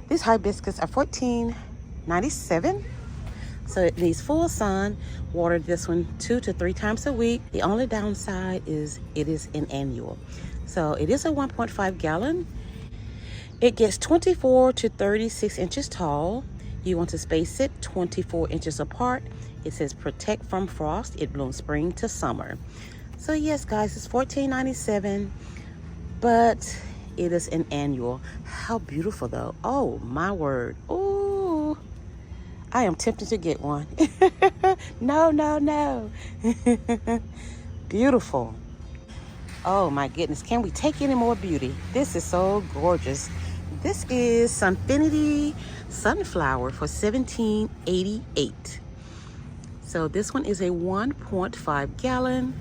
These hibiscus are $14.97. So it needs full sun. Water this one 2 to 3 times a week. The only downside is it is an annual. So it is a 1.5 gallon. It gets 24 to 36 inches tall. You want to space it 24 inches apart. It says protect from frost. It blooms spring to summer. So yes, guys, it's $14.97, but it is an annual. How beautiful though. Oh my word. Ooh, I am tempted to get one. No. Beautiful. Oh my goodness, can we take any more beauty? This is so gorgeous. This is Sunfinity Sunflower for $17.88. So this one is a 1.5 gallon.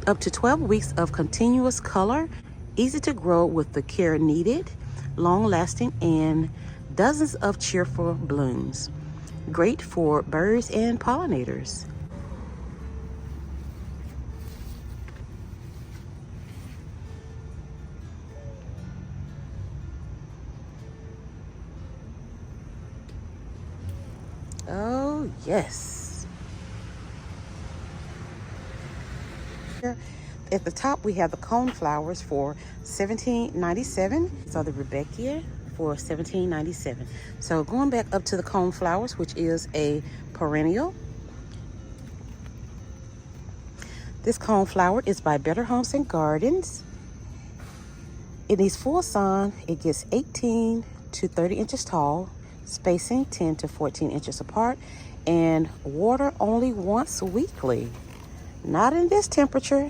Up to 12 weeks of continuous color, easy to grow with the care needed, long lasting, and dozens of cheerful blooms. Great for birds and pollinators. Oh yes. At the top we have the cone flowers for $17.97. These are the Rebecca for $17.97. So going back up to the cone flowers, which is a perennial. This cone flower is by Better Homes and Gardens. It needs full sun. It gets 18 to 30 inches tall, spacing 10 to 14 inches apart, and water only once weekly. Not in this temperature.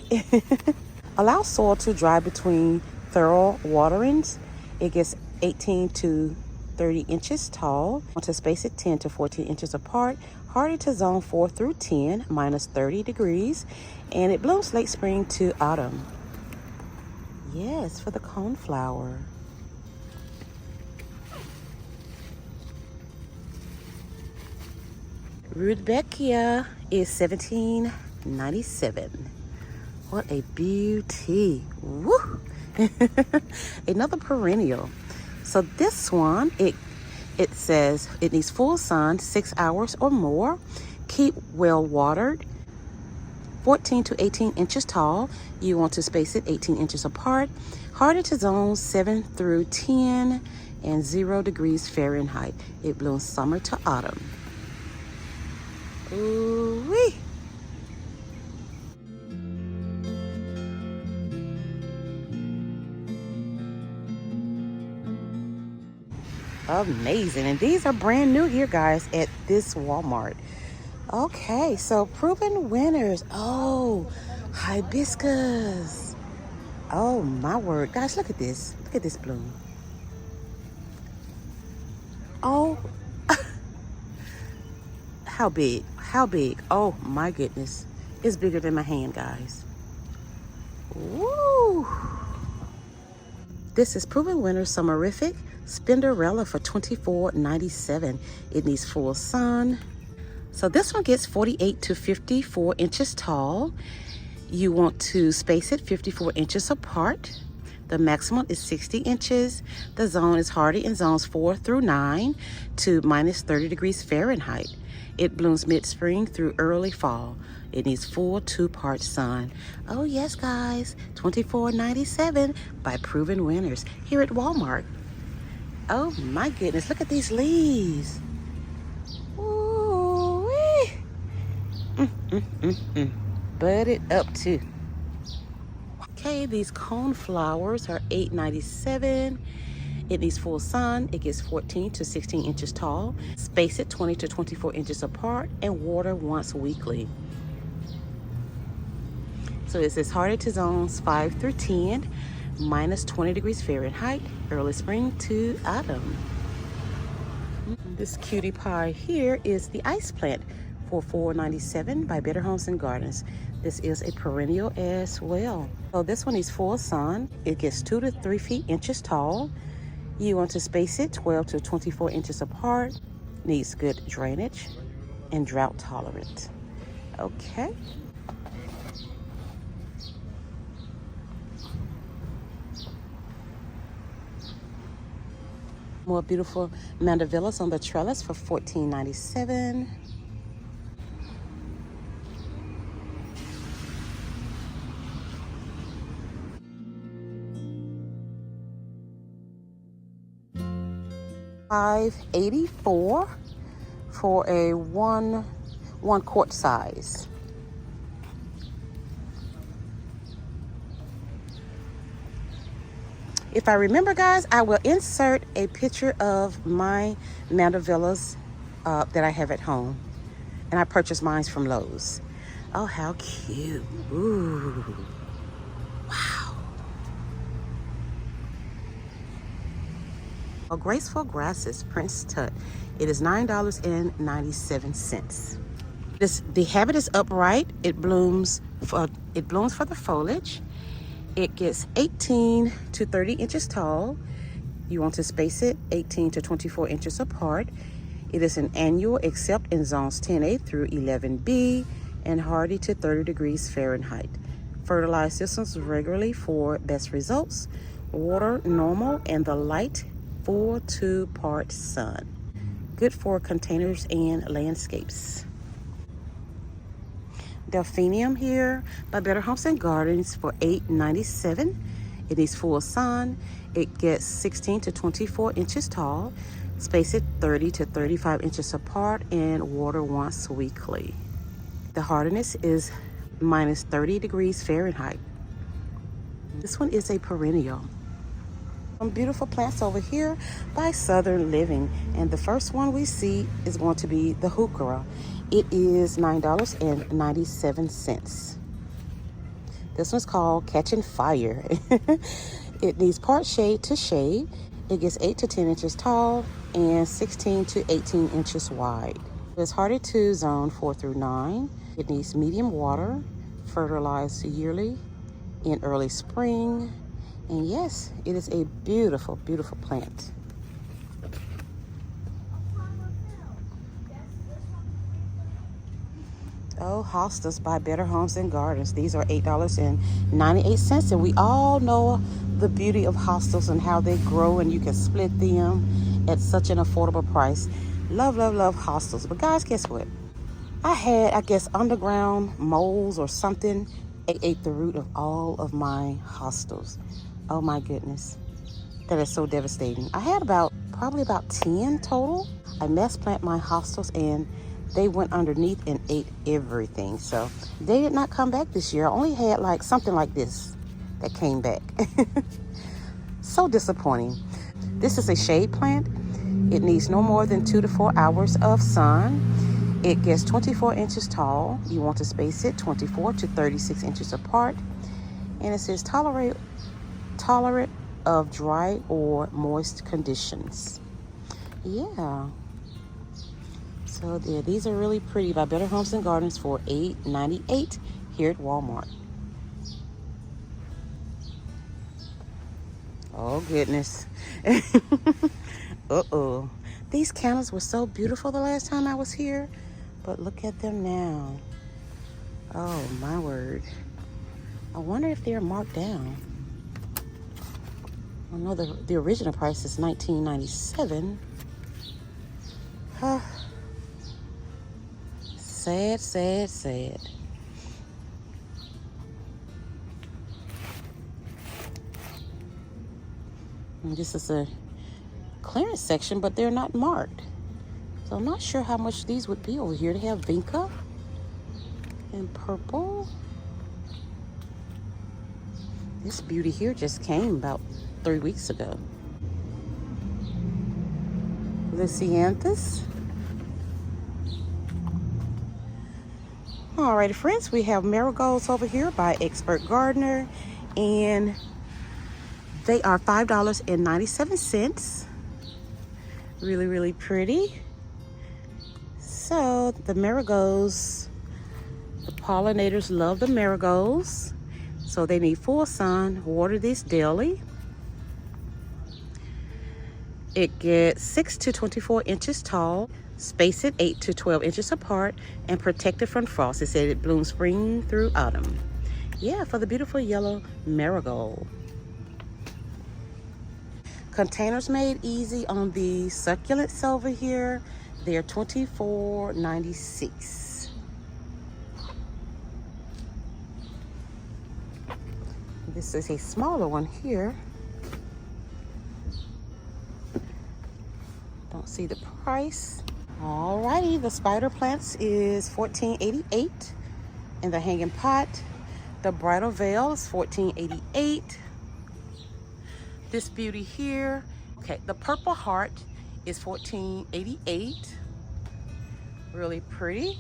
Allow soil to dry between thorough waterings. It gets 18 to 30 inches tall. Want to space it 10 to 14 inches apart. Hardy to zone 4 through 10, minus 30 degrees. And it blooms late spring to autumn. Yes, for the coneflower. Rudbeckia is $17.97. What a beauty. Woo! Another perennial. So this one, it says it needs full sun, 6 hours or more. Keep well watered. 14 to 18 inches tall. You want to space it 18 inches apart. Hardy to zones 7 through 10 and 0 degrees Fahrenheit. It blooms summer to autumn. Ooh-wee. Amazing. And these are brand new here, guys, at this Walmart. Okay, so proven winners. Oh, hibiscus. Oh my word, guys, look at this. Look at this bloom. Oh, how big? How big? Oh my goodness, it's bigger than my hand, guys. Woo! This is proven winner Summerific Spinderella for $24.97. It needs full sun. So this one gets 48 to 54 inches tall. You want to space it 54 inches apart. The maximum is 60 inches. The zone is hardy in zones 4 through 9 to minus 30 degrees Fahrenheit. It blooms mid-spring through early fall. It needs full 2-part sun. Oh yes, guys, $24.97 by proven winners here at Walmart. Oh my goodness, look at these leaves. Ooh-wee. Budded up too. Okay, these cone flowers are $8.97. It needs full sun. It gets 14 to 16 inches tall. Space it 20 to 24 inches apart and water once weekly. So it says hardy to zones 5 through 10, minus 20 degrees Fahrenheit, early spring to autumn. This cutie pie here is the ice plant for $4.97 by Better Homes and Gardens. This is a perennial as well. So this one is full sun. It gets 2 to 3 inches tall. You want to space it 12 to 24 inches apart. Needs good drainage and drought tolerant. Okay. More beautiful mandavillas on the trellis for $14.97. $5.84 for a one quart size. If I remember, guys, I will insert a picture of my mandavillas that I have at home. And I purchased mine from Lowe's. Oh, how cute. Ooh. Wow. A graceful grasses, Prince Tut. It is $9.97. The habit is upright. It blooms for the foliage. It gets 18 to 30 inches tall. You want to space it 18 to 24 inches apart. It is an annual except in zones 10A through 11B and hardy to 30 degrees Fahrenheit. Fertilize systems regularly for best results. Water normal and the light 4-2-part sun. Good for containers and landscapes. Delphinium here by Better Homes and Gardens for $8.97. It needs full sun. It gets 16 to 24 inches tall. Space it 30 to 35 inches apart and water once weekly. The hardiness is minus 30 degrees Fahrenheit. This one is a perennial. Some beautiful plants over here by Southern Living. And the first one we see is going to be the heuchera. It is $9.97. This one's called Catching Fire. It needs part shade to shade. It gets 8 to 10 inches tall and 16 to 18 inches wide. It's hardy to zone 4 through 9. It needs medium water, fertilized yearly in early spring. And yes, it is a beautiful, beautiful plant. Oh, hostas by Better Homes and Gardens. These are $8.98. And we all know the beauty of hostels and how they grow and you can split them at such an affordable price. Love, love, love hostels. But guys, guess what? I had, I guess, underground moles or something. It ate the root of all of my hostels. Oh my goodness. That is so devastating. I had probably about 10 total. I mass plant my hostels and they went underneath and ate everything. So they did not come back this year. I only had like something like this that came back. So disappointing. This is a shade plant. It needs no more than 2 to 4 hours of sun. It gets 24 inches tall. You want to space it 24 to 36 inches apart. And it says tolerant of dry or moist conditions. Yeah. So yeah, these are really pretty by Better Homes and Gardens for $8.98 here at Walmart. Oh goodness. Uh-oh. These candles were so beautiful the last time I was here, but look at them now. Oh my word. I wonder if they're marked down. I know the original price is $19.97. Sad, sad, sad. And this is a clearance section, but they're not marked. So I'm not sure how much these would be over here. They have Vinca in purple. This beauty here just came about 3 weeks ago. The Cianthus. Alrighty, friends, we have marigolds over here by Expert Gardener, and they are $5.97. Really, really pretty. So the marigolds, the pollinators love the marigolds. So they need full sun. Water these daily. It gets 6 to 24 inches tall. Space it 8 to 12 inches apart and protect it from frost. It said it blooms spring through autumn. Yeah, for the beautiful yellow marigold. Containers made easy on the succulents over here. They're $24.96. This is a smaller one here. Don't see the price. Alrighty, the spider plants is $14.88. And the hanging pot, the bridal veil is $14.88. This beauty here, okay, the purple heart is $14.88. Really pretty.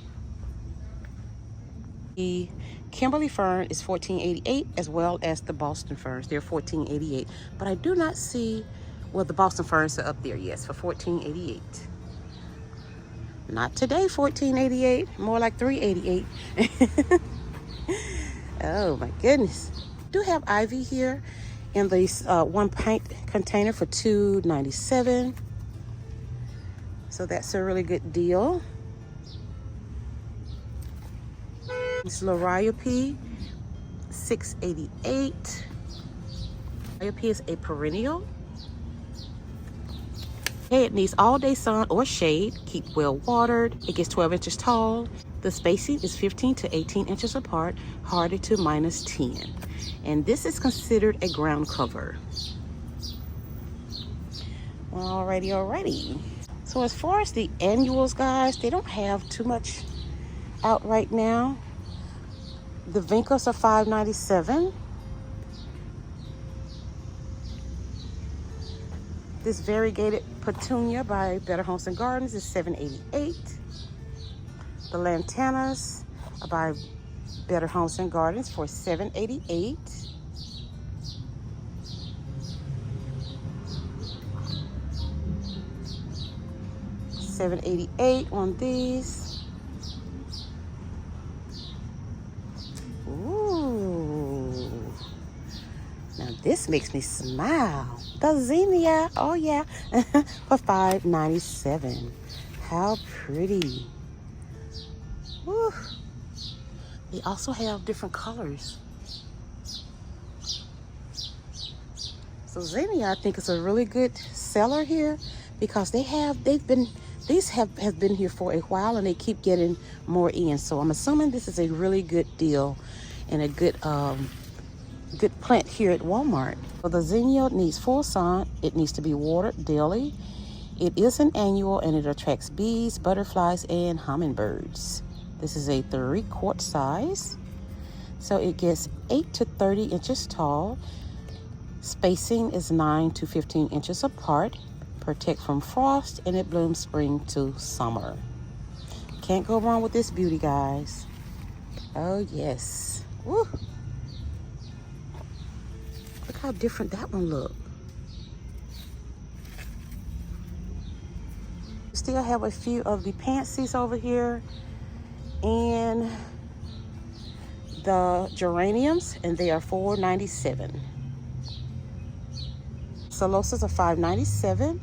The Kimberly fern is $14.88, as well as the Boston ferns. They're $14.88. But I do not see, well, the Boston ferns are up there, yes, for $14.88. Not today, $14.88, more like $3.88. Oh my goodness. Do have ivy here in this 1 pint container for $2.97. So that's a really good deal. This Liriope, $6.88. Liriope is a perennial. Okay, it needs all day sun or shade. Keep well watered. It gets 12 inches tall. The spacing is 15 to 18 inches apart, hardy to -10. And this is considered a ground cover. Alrighty. So as far as the annuals, guys, they don't have too much out right now. The Vincas are $5.97. This variegated petunia by Better Homes and Gardens is $7.88. The lantanas are by Better Homes and Gardens for $7.88. $7.88 on these. Ooh. Now this makes me smile. The zinnia, oh yeah, for $5.97. How pretty. Woo. They also have different colors. So zinnia, I think, is a really good seller here because these have been here for a while and they keep getting more in. So I'm assuming this is a really good deal and a good plant here at Walmart. So the zinnia needs full sun. It needs to be watered daily. It is an annual and it attracts bees, butterflies, and hummingbirds. This is a 3-quart size. So it gets 8 to 30 inches tall. Spacing is 9 to 15 inches apart. Protect from frost, and it blooms spring to summer. Can't go wrong with this beauty, guys. Oh yes. Woo. Look how different that one look. Still have a few of the pansies over here and the geraniums, and they are $4.97. Celosas are $5.97.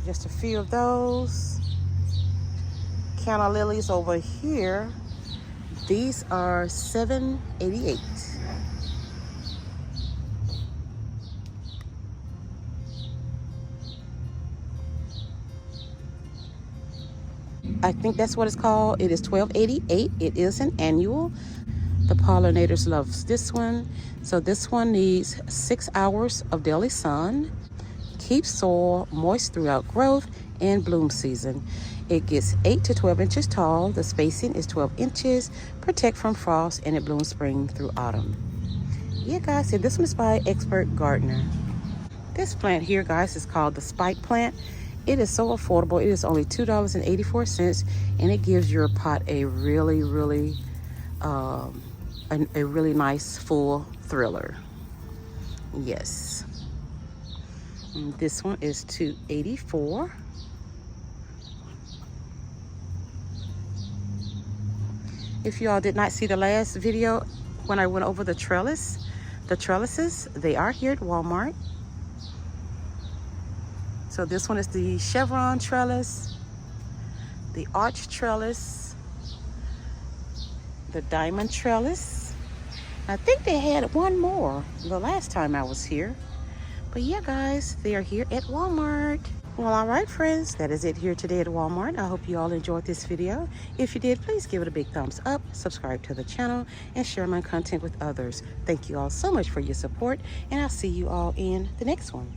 Just a few of those. Canna lilies over here. These are $7.88. I think that's what it's called. It is $12.88. It is an annual. The pollinators love this one. So this one needs 6 hours of daily sun, keeps soil moist throughout growth and bloom season. It gets 8 to 12 inches tall. The spacing is 12 inches. Protect from frost, and it blooms spring through autumn. Yeah, guys, and this one is by Expert Gardener. This plant here, guys, is called the spike plant. It is so affordable. It is only $2.84, and it gives your pot a really nice full thriller. Yes. And this one is $2.84. If you all did not see the last video when I went over the trellises, they are here at Walmart. So this one is the chevron trellis, the arch trellis, the diamond trellis. I think they had one more the last time I was here, But yeah, guys, they are here at Walmart. Well, all right, friends, that is it here today at Walmart. I hope you all enjoyed this video. If you did, please give it a big thumbs up, subscribe to the channel, and share my content with others. Thank you all so much for your support, and I'll see you all in the next one.